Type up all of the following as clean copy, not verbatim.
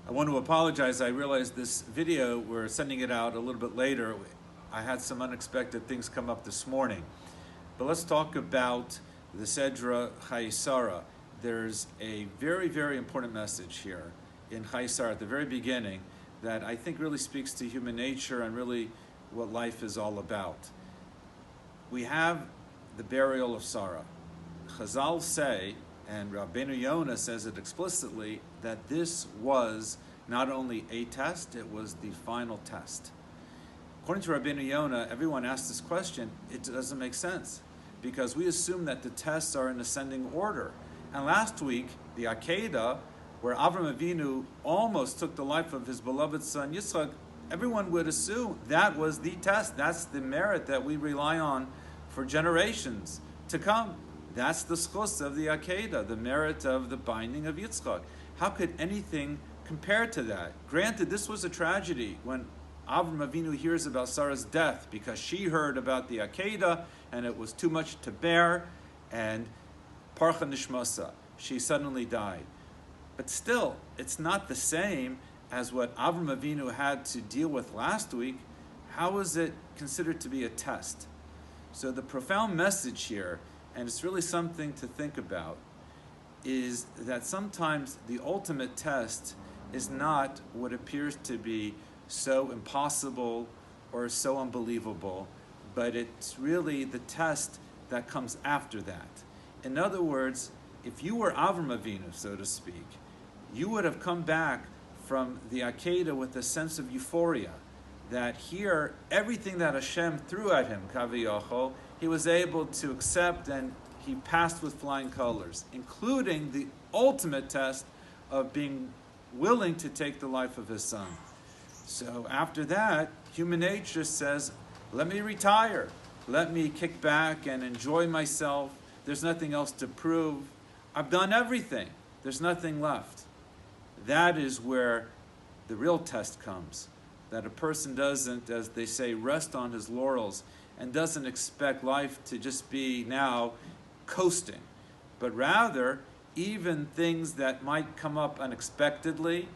I want to apologize. I realized this video, we're sending it out a little bit later. I had some unexpected things come up this morning. But let's talk about the Sedra Chayei. There's a very, very important message here in Chayei at the very beginning that I think really speaks to human nature and really what life is all about. We have the burial of Sarah. Chazal say, and Rabbi Yonah says it explicitly, that this was not only a test, it was the final test. According to Rabbi Yonah, everyone asks this question, it doesn't make sense, because we assume that the tests are in ascending order. And last week, the Akedah, where Avram Avinu almost took the life of his beloved son Yitzchak, everyone would assume that was the test. That's the merit that we rely on for generations to come. That's the schus of the Akedah, the merit of the binding of Yitzchak. How could anything compare to that? Granted, this was a tragedy when Avram Avinu hears about Sarah's death because she heard about the Akedah and it was too much to bear, and Parcha Nishmasa, she suddenly died. But still, it's not the same as what Avram Avinu had to deal with last week. How is it considered to be a test? So the profound message here, and it's really something to think about, is that sometimes the ultimate test is not what appears to be so impossible or so unbelievable, but it's really the test that comes after that. In other words, if you were Avram Avinu, so to speak, you would have come back from the Akedah with a sense of euphoria, that here, everything that Hashem threw at him, Kaviyachol, he was able to accept, and he passed with flying colors, including the ultimate test of being willing to take the life of his son. So after that, human nature says, let me retire. Let me kick back and enjoy myself. There's nothing else to prove. I've done everything. There's nothing left. That is where the real test comes. That a person doesn't, as they say, rest on his laurels and doesn't expect life to just be now coasting, but rather even things that might come up unexpectedly,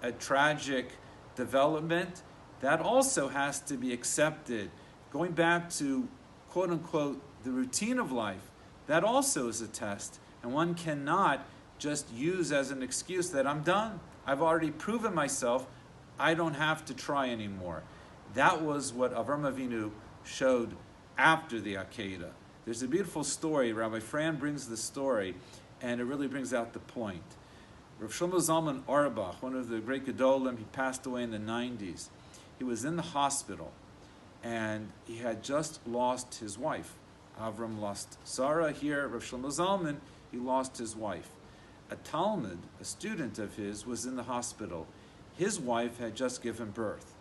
a tragic development, that also has to be accepted. Going back to, quote unquote, the routine of life, that also is a test, and one cannot just use as an excuse that I'm done. I've already proven myself. I don't have to try anymore. That was what Avram Avinu showed after the Akedah. There's a beautiful story. Rabbi Fran brings the story, and it really brings out the point. Rav Shlomo Zalman Auerbach, one of the great Gedolim, he passed away in the 90s. He was in the hospital, and he had just lost his wife. Avram lost Sarah. Here, Rav Shlomo Zalman, he lost his wife. A Talmud, a student of his, was in the hospital. His wife had just given birth.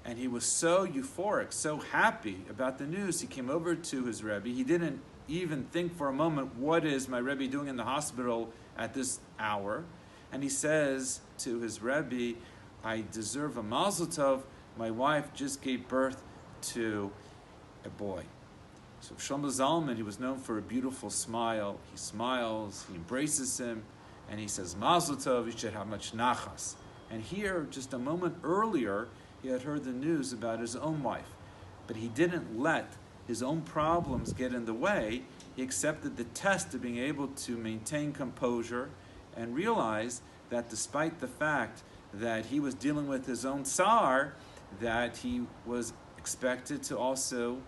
And he was so euphoric, so happy about the news. He came over to his Rebbe. He didn't even think for a moment, what is my Rebbe doing in the hospital at this hour? And he says to his Rebbe, I deserve a mazel tov. My wife just gave birth to a boy. So Shlomo Zalman, he was known for a beautiful smile. He smiles, he embraces him, and he says, mazel tov, you should have much nachas. And here, just a moment earlier, he had heard the news about his own wife. But he didn't let his own problems get in the way. He accepted the test of being able to maintain composure and realize that despite the fact that he was dealing with his own tsar, that he was expected to also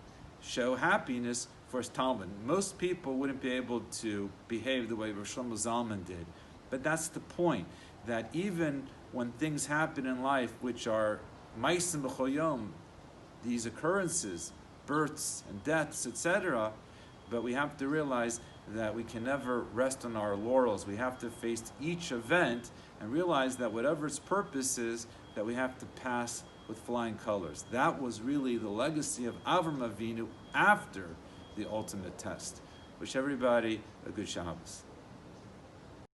show happiness for his Talmud. Most people wouldn't be able to behave the way Rav Shlomo Zalman did. But that's the point, that even when things happen in life which are ma'asim b'chol yom, these occurrences, births and deaths, etc., but we have to realize that we can never rest on our laurels. We have to face each event and realize that whatever its purpose is, that we have to pass with flying colors. That was really the legacy of Avram Avinu after the ultimate test. Wish everybody a good Shabbos.